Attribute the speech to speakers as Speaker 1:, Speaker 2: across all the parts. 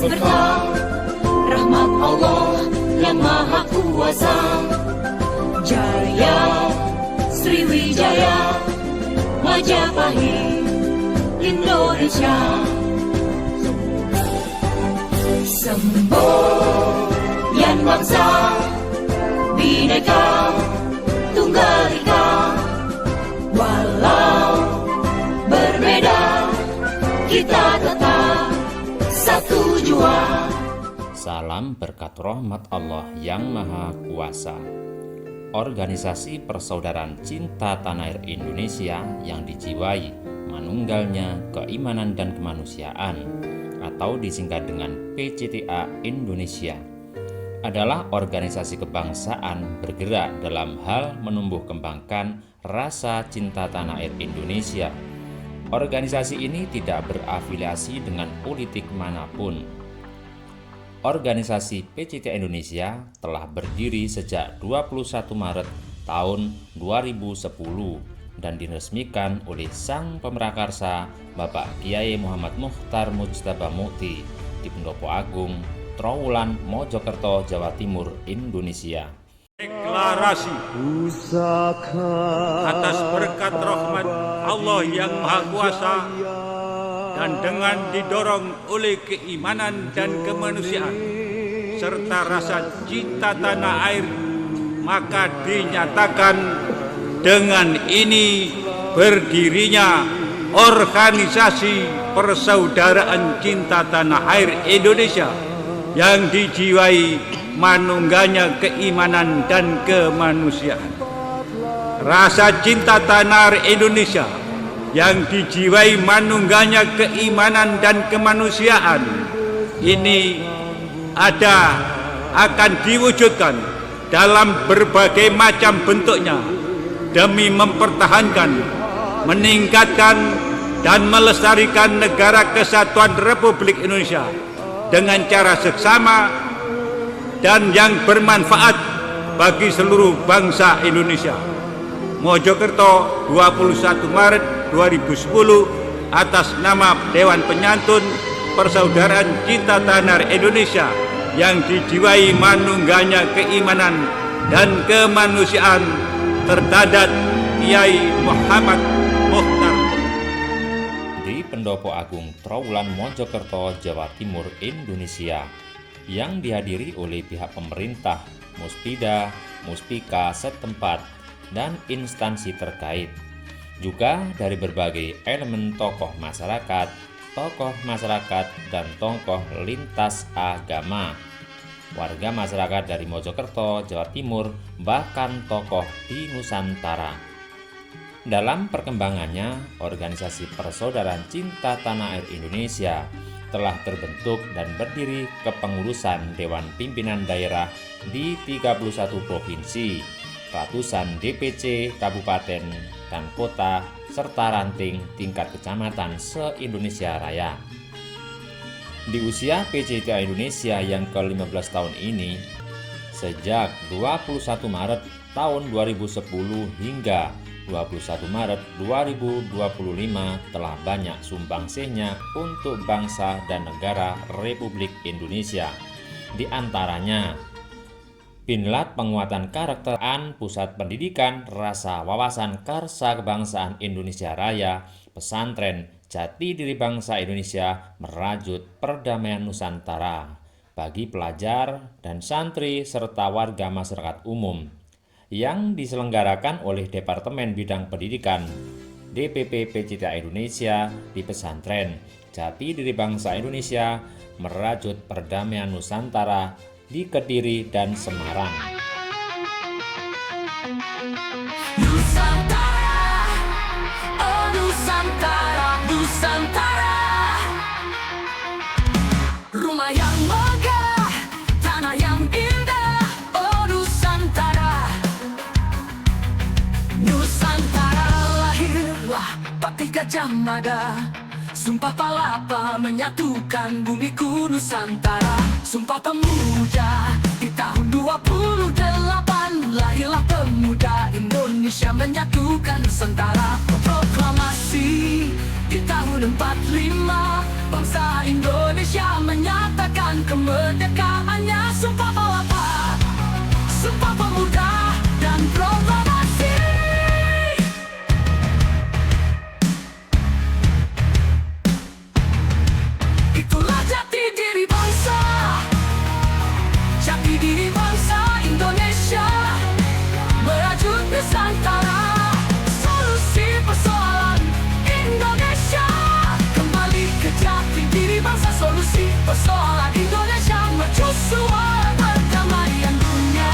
Speaker 1: Mojokerto, rahmat Allah yang Maha Kuasa. Jaya, Sriwijaya, Majapahit, Indonesia. Semboyan bangsa, Bhinneka Tunggal Ika. Walau berbeda, kita tetap satu jua.
Speaker 2: Salam berkat rahmat Allah yang Maha Kuasa. Organisasi Persaudaraan Cinta Tanah Air Indonesia yang dijiwai manunggalnya keimanan dan kemanusiaan atau disingkat dengan PCTA Indonesia adalah organisasi kebangsaan bergerak dalam hal menumbuh kembangkan rasa cinta tanah air Indonesia. Organisasi ini tidak berafiliasi dengan politik manapun. Organisasi PCTA Indonesia telah berdiri sejak 21 Maret tahun 2010 dan diresmikan oleh Sang Pemrakarsa Bapak Kiai Muhammad Muchtar Mujtaba Mukti di Pendopo Agung, Trowulan, Mojokerto, Jawa Timur, Indonesia.
Speaker 3: Deklarasi atas berkat rahmat Allah yang Maha Kuasa dan dengan didorong oleh keimanan dan kemanusiaan serta rasa cinta tanah air, maka dinyatakan dengan ini berdirinya Organisasi Persaudaraan Cinta Tanah Air Indonesia yang dijiwai manungganya keimanan dan kemanusiaan. Rasa cinta tanah air Indonesia yang dijiwai manungganya keimanan dan kemanusiaan ini akan diwujudkan dalam berbagai macam bentuknya demi mempertahankan, meningkatkan dan melestarikan Negara Kesatuan Republik Indonesia dengan cara seksama dan yang bermanfaat bagi seluruh bangsa Indonesia. Mojokerto, 21 Maret 2010, atas nama Dewan Penyantun Persaudaraan Cinta Tanah Air Indonesia yang dijiwai manungganya keimanan dan kemanusiaan, terdadat Kiai Muhammad Muchtar
Speaker 2: Di Pendopo Agung Trowulan, Mojokerto, Jawa Timur, Indonesia, yang dihadiri oleh pihak pemerintah, Muspida, Muspika setempat, dan instansi terkait. Juga dari berbagai elemen tokoh masyarakat, dan tokoh lintas agama, warga masyarakat dari Mojokerto, Jawa Timur, bahkan tokoh di Nusantara. Dalam perkembangannya, Organisasi Persaudaraan Cinta Tanah Air Indonesia telah terbentuk dan berdiri kepengurusan Dewan Pimpinan Daerah di 31 provinsi, ratusan DPC, kabupaten, dan kota, serta ranting tingkat kecamatan se-Indonesia Raya. Di usia PCTA Indonesia yang ke-15 tahun ini, sejak 21 Maret tahun 2010 hingga 21 Maret 2025 telah banyak sumbangsihnya untuk bangsa dan negara Republik Indonesia. Di antaranya, Binlat Penguatan Karakteran Pusat Pendidikan Rasa Wawasan Karsa Kebangsaan Indonesia Raya, Pesantren Jati Diri Bangsa Indonesia Merajut Perdamaian Nusantara bagi pelajar dan santri serta warga masyarakat umum, yang diselenggarakan oleh Departemen Bidang Pendidikan DPP PCTA Indonesia di Pesantren Jati Diri Bangsa Indonesia Merajut Perdamaian Nusantara di Kediri dan Semarang.
Speaker 1: Nusantara, oh Nusantara, Nusantara, rumah yang megah, tanah yang indah, oh Nusantara. Nusantara lahirlah Bakti Gajah Mada, Sumpah Palapa menyatukan bumiku Nusantara. Sumpah Pemuda di tahun 28, lahirlah pemuda Indonesia menyatukan Nusantara. Proklamasi Di tahun 45, bangsa Indonesia menyatakan kemerdekaannya. Sumpah Palapa, Sumpah Pemuda, dan Proklamasi. Itulah jati diri bangsa, jati diri bangsa Indonesia, merajut Nusantara, solusi persoalan Indonesia. Kembali ke jati diri bangsa, solusi persoalan Indonesia, mercusuar perdamaian dunia.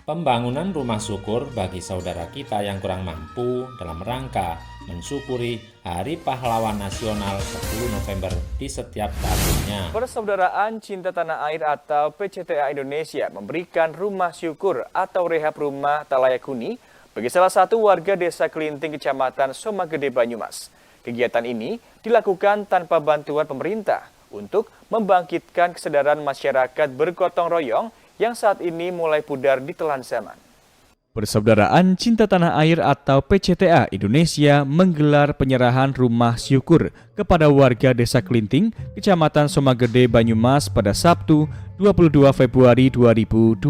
Speaker 2: Pembangunan rumah syukur bagi saudara kita yang kurang mampu dalam rangka mensyukuri Hari Pahlawan Nasional 10 November di setiap tahunnya.
Speaker 4: Persaudaraan Cinta Tanah Air atau PCTA Indonesia memberikan rumah syukur atau rehab rumah tak layak huni bagi salah satu warga Desa Kelinting, Kecamatan Somagede, Banyumas. Kegiatan ini dilakukan tanpa bantuan pemerintah untuk membangkitkan kesadaran masyarakat bergotong royong yang saat ini mulai pudar di telan zaman.
Speaker 5: Persaudaraan Cinta Tanah Air atau PCTA Indonesia menggelar penyerahan rumah syukur kepada warga Desa Kelinting, Kecamatan Somagede, Banyumas pada Sabtu 22 Februari 2025.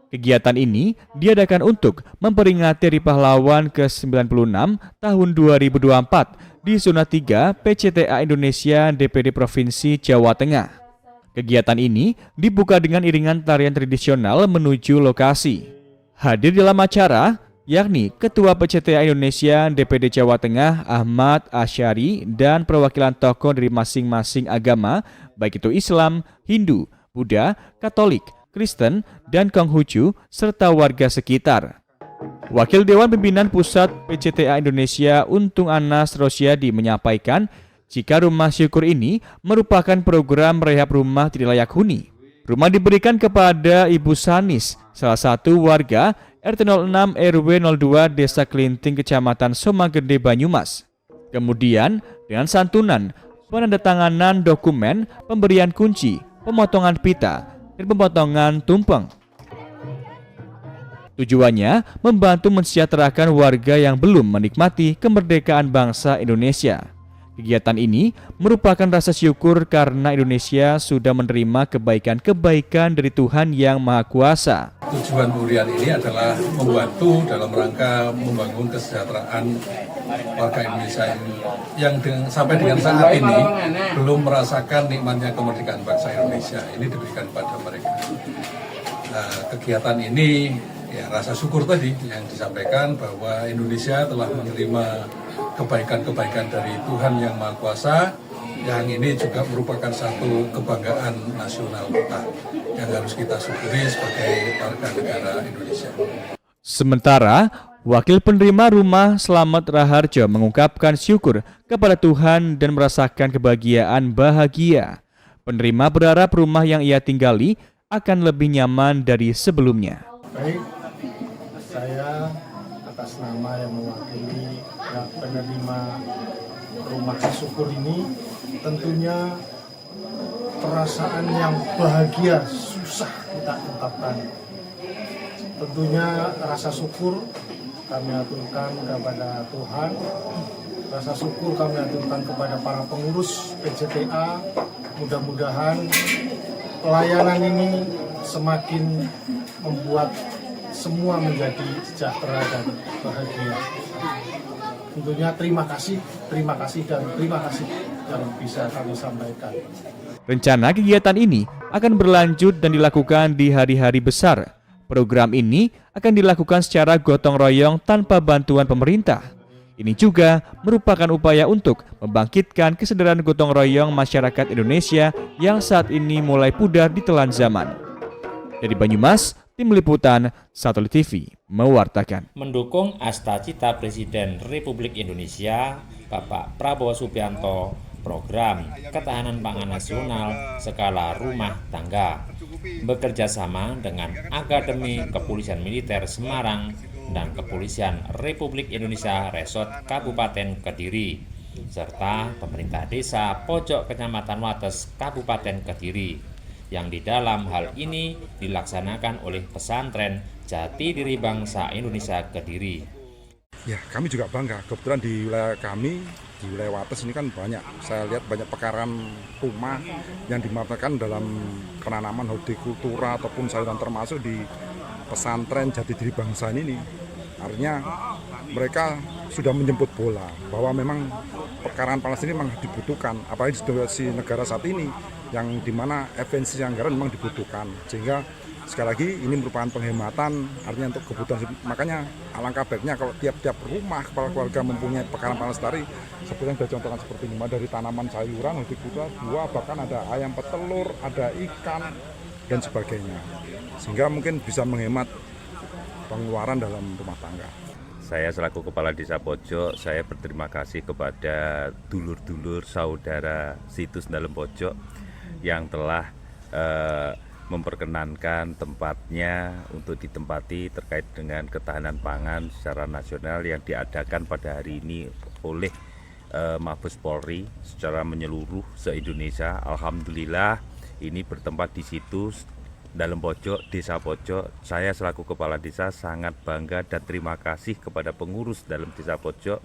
Speaker 5: Kegiatan ini diadakan untuk memperingati Hari Pahlawan ke-96 tahun 2024 di Zona 3 PCTA Indonesia DPD Provinsi Jawa Tengah. Kegiatan ini dibuka dengan iringan tarian tradisional menuju lokasi. Hadir dalam acara, yakni Ketua PCTA Indonesia DPD Jawa Tengah Ahmad Asyari dan perwakilan tokoh dari masing-masing agama, baik itu Islam, Hindu, Buddha, Katolik, Kristen, dan Konghucu, serta warga sekitar. Wakil Dewan Pimpinan Pusat PCTA Indonesia Untung Anas Rosyadi menyampaikan, jika rumah syukur ini merupakan program rehab rumah tidak layak huni. Rumah diberikan kepada Ibu Sanis, salah satu warga RT 06 RW 02 Desa Kelinting, Kecamatan Somagede, Banyumas. Kemudian dengan santunan, penandatanganan dokumen, pemberian kunci, pemotongan pita, dan pemotongan tumpeng. Tujuannya membantu mensejahterakan warga yang belum menikmati kemerdekaan bangsa Indonesia. Kegiatan ini merupakan rasa syukur karena Indonesia sudah menerima kebaikan-kebaikan dari Tuhan Yang Maha Kuasa.
Speaker 6: Tujuan pemberian ini adalah membantu dalam rangka membangun kesejahteraan warga Indonesia yang sampai dengan saat ini belum merasakan nikmatnya kemerdekaan bangsa Indonesia. Ini diberikan pada mereka. Kegiatan ini ya rasa syukur tadi yang disampaikan bahwa Indonesia telah menerima kebaikan-kebaikan dari Tuhan Yang Maha Kuasa, yang ini juga merupakan satu kebanggaan nasional kita yang harus kita syukuri sebagai warga negara Indonesia.
Speaker 5: Sementara, Wakil Penerima Rumah Slamet Raharjo mengungkapkan syukur kepada Tuhan dan merasakan kebahagiaan bahagia. Penerima berharap rumah yang ia tinggali akan lebih nyaman dari sebelumnya.
Speaker 7: Baik, saya atas nama yang mewakili penerima rumah syukur ini, tentunya perasaan yang bahagia susah kita ungkapkan. Tentunya rasa syukur kami aturkan kepada Tuhan, rasa syukur kami aturkan kepada para pengurus PCTA. Mudah-mudahan pelayanan ini semakin membuat semua menjadi sejahtera dan bahagia. Tentunya terima kasih yang bisa kami sampaikan.
Speaker 5: Rencana kegiatan ini akan berlanjut dan dilakukan di hari-hari besar. Program ini akan dilakukan secara gotong royong tanpa bantuan pemerintah. Ini juga merupakan upaya untuk membangkitkan kesadaran gotong royong masyarakat Indonesia yang saat ini mulai pudar di telan zaman. Dari Banyumas, Tim Liputan Satelit TV mewartakan.
Speaker 2: Mendukung Asta-Cita Presiden Republik Indonesia, Bapak Prabowo Subianto, program ketahanan pangan nasional skala rumah tangga, bekerja sama dengan Akademi Kepolisian Militer Semarang dan Kepolisian Republik Indonesia Resort Kabupaten Kediri, serta pemerintah desa Pojok Kecamatan Wates Kabupaten Kediri. yang di dalam hal ini dilaksanakan oleh pesantren Jati Diri Bangsa Indonesia Kediri.
Speaker 8: Ya, kami juga bangga. Kebetulan di wilayah kami, di wilayah Wates ini kan banyak, saya lihat banyak pekaran rumah yang dimanfaatkan dalam penanaman hortikultura ataupun sayuran, termasuk di pesantren Jati Diri Bangsa ini. Artinya mereka sudah menjemput bola bahwa memang pekarangan panas ini memang dibutuhkan, apalagi di situasi negara saat ini yang dimana efisiensi anggaran memang dibutuhkan, sehingga sekali lagi ini merupakan penghematan, artinya untuk kebutuhan. Makanya alangkah baiknya kalau tiap-tiap rumah kepala keluarga mempunyai pekarangan panas lestari seperti yang sudah contohkan seperti ini, dari tanaman sayuran, hortikultura, buah, bahkan ada ayam petelur, ada ikan dan sebagainya, sehingga mungkin bisa menghemat pengeluaran dalam rumah tangga.
Speaker 9: Saya selaku Kepala Desa Pojok, saya berterima kasih kepada dulur-dulur saudara situs Dalam Pojok yang telah memperkenankan tempatnya untuk ditempati terkait dengan ketahanan pangan secara nasional yang diadakan pada hari ini oleh Mabes Polri secara menyeluruh se-Indonesia. Alhamdulillah ini bertempat di situs Dalam Pojok, Desa Pojok. Saya selaku Kepala Desa sangat bangga dan terima kasih kepada pengurus dalam Desa Pojok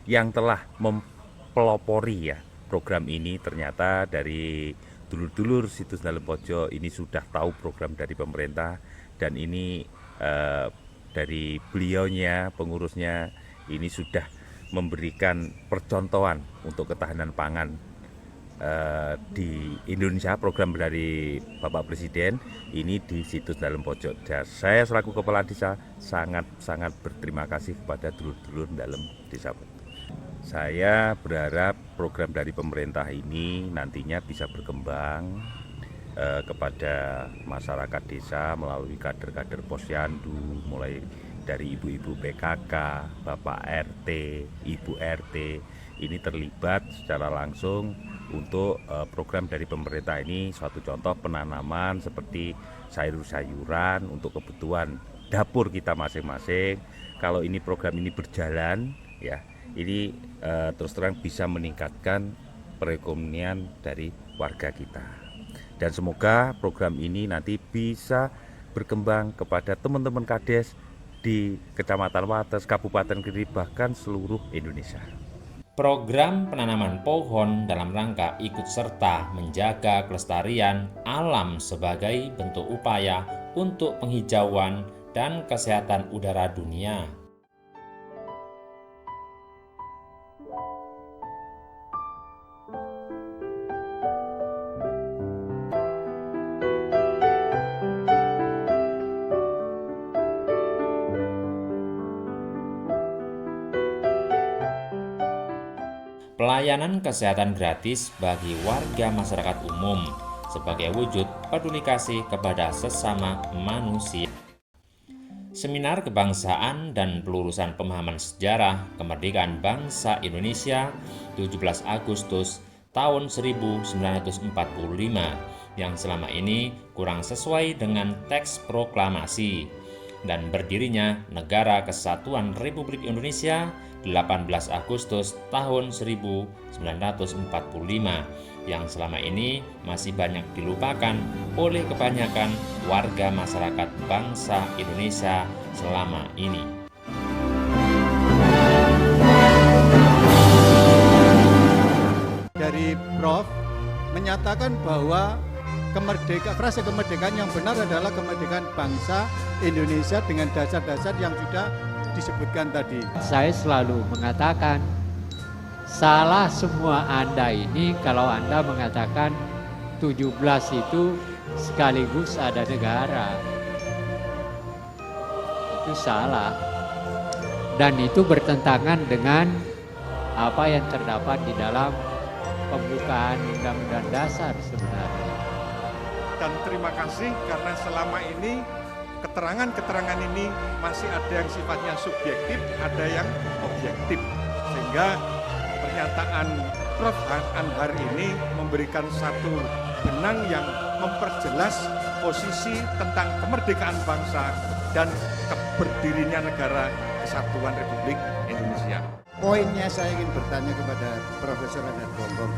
Speaker 9: yang telah mempelopori ya program ini. Ternyata dari dulur-dulur situs Dalam Pojok ini sudah tahu program dari pemerintah, dan ini dari beliaunya, pengurusnya ini sudah memberikan percontohan untuk ketahanan pangan di Indonesia. Program dari Bapak Presiden ini di situs Dalam Pojok. Dan saya selaku Kepala Desa sangat berterima kasih kepada dulur-dulur dalam Desa Pojok. Saya berharap program dari pemerintah ini nantinya bisa berkembang kepada masyarakat desa melalui kader-kader posyandu, mulai dari ibu-ibu PKK, Bapak RT, Ibu RT, ini terlibat secara langsung untuk program dari pemerintah ini. Suatu contoh penanaman seperti sayur-sayuran untuk kebutuhan dapur kita masing-masing. Kalau ini program ini berjalan ya, ini terus terang bisa meningkatkan perekonomian dari warga kita. Dan semoga program ini nanti bisa berkembang kepada teman-teman Kades di Kecamatan Wates, Kabupaten Kediri, bahkan seluruh Indonesia.
Speaker 2: Program penanaman pohon dalam rangka ikut serta menjaga kelestarian alam sebagai bentuk upaya untuk penghijauan dan kesehatan udara dunia. Pelayanan kesehatan gratis bagi warga masyarakat umum sebagai wujud peduli kasih kepada sesama manusia. Seminar Kebangsaan dan Pelurusan Pemahaman Sejarah Kemerdekaan Bangsa Indonesia 17 Agustus tahun 1945 yang selama ini kurang sesuai dengan teks proklamasi dan berdirinya Negara Kesatuan Republik Indonesia 18 Agustus tahun 1945 yang selama ini masih banyak dilupakan oleh kebanyakan warga masyarakat bangsa Indonesia selama ini.
Speaker 10: Dari Prof menyatakan bahwa frase kemerdekaan yang benar adalah kemerdekaan bangsa Indonesia dengan dasar-dasar yang sudah disebutkan tadi.
Speaker 11: Saya selalu mengatakan salah semua Anda ini kalau Anda mengatakan 17 itu sekaligus ada negara. Itu salah. Dan itu bertentangan dengan apa yang terdapat di dalam pembukaan Undang-Undang Dasar sebenarnya.
Speaker 10: Dan terima kasih karena selama ini keterangan-keterangan ini masih ada yang sifatnya subjektif, ada yang objektif. Sehingga pernyataan Prof. Anhar ini memberikan satu benang yang memperjelas posisi tentang kemerdekaan bangsa dan berdirinya Negara Kesatuan Republik Indonesia.
Speaker 12: Poinnya saya ingin bertanya kepada Profesor Anhar Gonggong.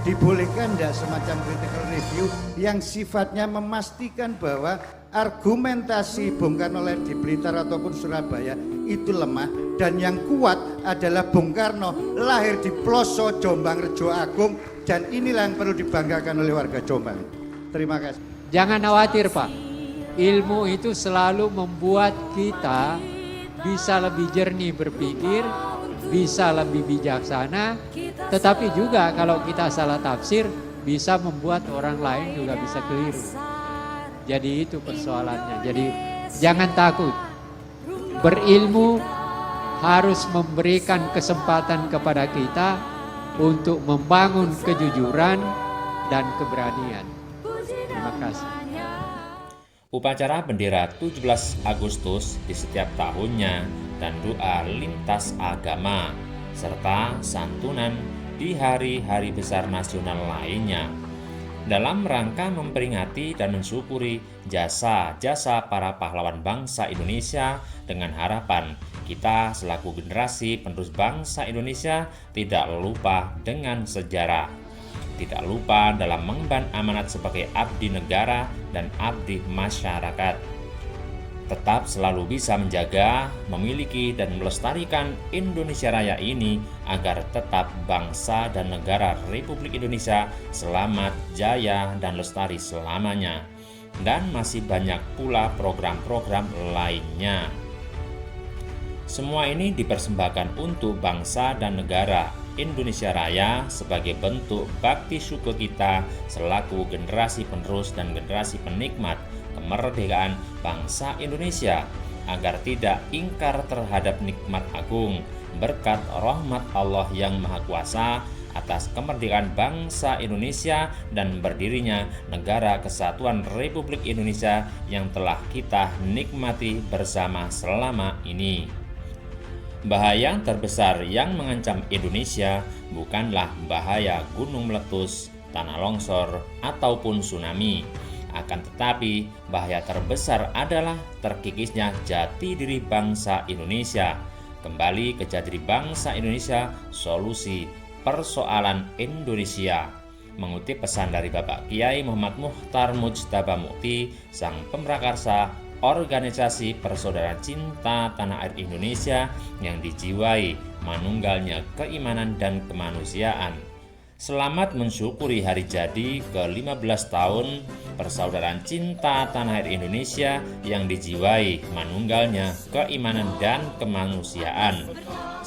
Speaker 12: dibolehkan tidak semacam critical review yang sifatnya memastikan bahwa argumentasi Bung Karno lahir di Blitar ataupun Surabaya itu lemah, dan yang kuat adalah Bung Karno lahir di Ploso, Jombang, Rejo Agung, dan inilah yang perlu dibanggakan oleh warga Jombang. Terima kasih.
Speaker 11: Jangan khawatir Pak, ilmu itu selalu membuat kita bisa lebih jernih berpikir, bisa lebih bijaksana, tetapi juga kalau kita salah tafsir bisa membuat orang lain juga bisa keliru. Jadi itu persoalannya. Jadi jangan takut. Berilmu harus memberikan kesempatan kepada kita untuk membangun kejujuran dan keberanian. Terima kasih.
Speaker 2: Upacara bendera 17 Agustus di setiap tahunnya dan doa lintas agama, serta santunan di hari-hari besar nasional lainnya, dalam rangka memperingati dan mensyukuri jasa-jasa para pahlawan bangsa Indonesia, dengan harapan kita selaku generasi penerus bangsa Indonesia tidak lupa dengan sejarah, tidak lupa dalam mengemban amanat sebagai abdi negara dan abdi masyarakat, tetap selalu bisa menjaga, memiliki, dan melestarikan Indonesia Raya ini agar tetap bangsa dan negara Republik Indonesia selamat, jaya, dan lestari selamanya. Dan masih banyak pula program-program lainnya. Semua ini dipersembahkan untuk bangsa dan negara Indonesia Raya sebagai bentuk bakti syukur kita selaku generasi penerus dan generasi penikmat kemerdekaan bangsa Indonesia, agar tidak ingkar terhadap nikmat agung berkat rahmat Allah yang Maha Kuasa atas kemerdekaan bangsa Indonesia dan berdirinya Negara Kesatuan Republik Indonesia yang telah kita nikmati bersama selama ini. Bahaya terbesar yang mengancam Indonesia bukanlah bahaya gunung meletus, tanah longsor, ataupun tsunami. Akan tetapi, bahaya terbesar adalah terkikisnya jati diri bangsa Indonesia. Kembali ke jati diri bangsa Indonesia, solusi persoalan Indonesia. Mengutip pesan dari Bapak Kiai Muhammad Muchtar Mujtaba Mukti, Sang Pemrakarsa Organisasi Persaudaraan Cinta Tanah Air Indonesia yang dijiwai manunggalnya keimanan dan kemanusiaan. Selamat mensyukuri hari jadi ke-15 tahun Persaudaraan Cinta Tanah Air Indonesia yang dijiwai manunggalnya keimanan dan kemanusiaan.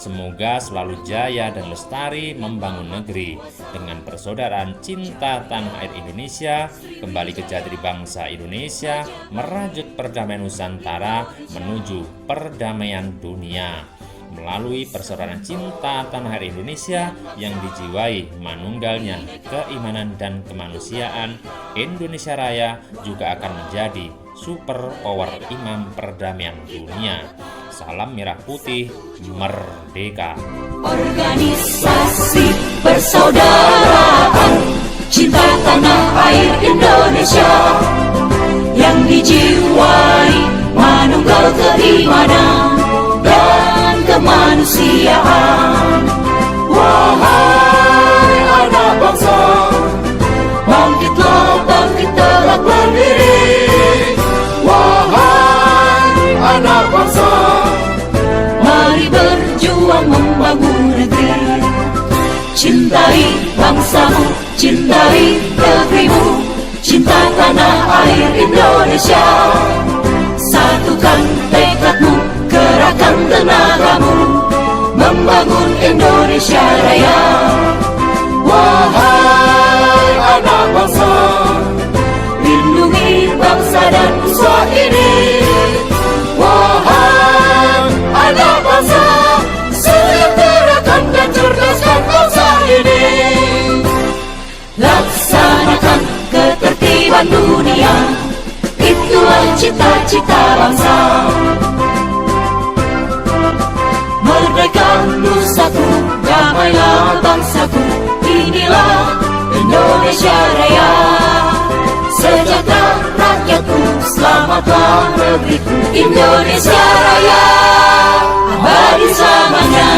Speaker 2: Semoga selalu jaya dan lestari membangun negeri dengan persaudaraan cinta tanah air Indonesia, kembali ke jati diri bangsa Indonesia, merajut perdamaian Nusantara menuju perdamaian dunia. Melalui persaudaraan cinta tanah air Indonesia yang dijiwai manunggalnya keimanan dan kemanusiaan, Indonesia Raya juga akan menjadi super power imam perdamaian dunia. Salam merah putih, merdeka.
Speaker 1: Organisasi persaudaraan cinta tanah air Indonesia yang dijiwai manunggal keimanan dan kemanusiaan. Wahai anak bangsa, bangkitlah, bangkit tegak berdiri. Wahai anak bangsa, mari berjuang membangun negeri. Cintai bangsamu, cintai negerimu, cinta tanah air Indonesia. Satukan tekadmu, kerahkan tenagamu, membangun Indonesia Raya. Wahai anak bangsa, lindungi bangsa dan nusa ini. Wahai anak bangsa, sejahterakan dan cerdaskan bangsa ini. Laksanakan ketertiban dunia, itulah cita-cita bangsa. Merdeka nusaku, damailah bangsaku, inilah Indonesia Raya. Sejahtera rakyatku, selamatlah negeriku, Indonesia Raya abadi selamanya.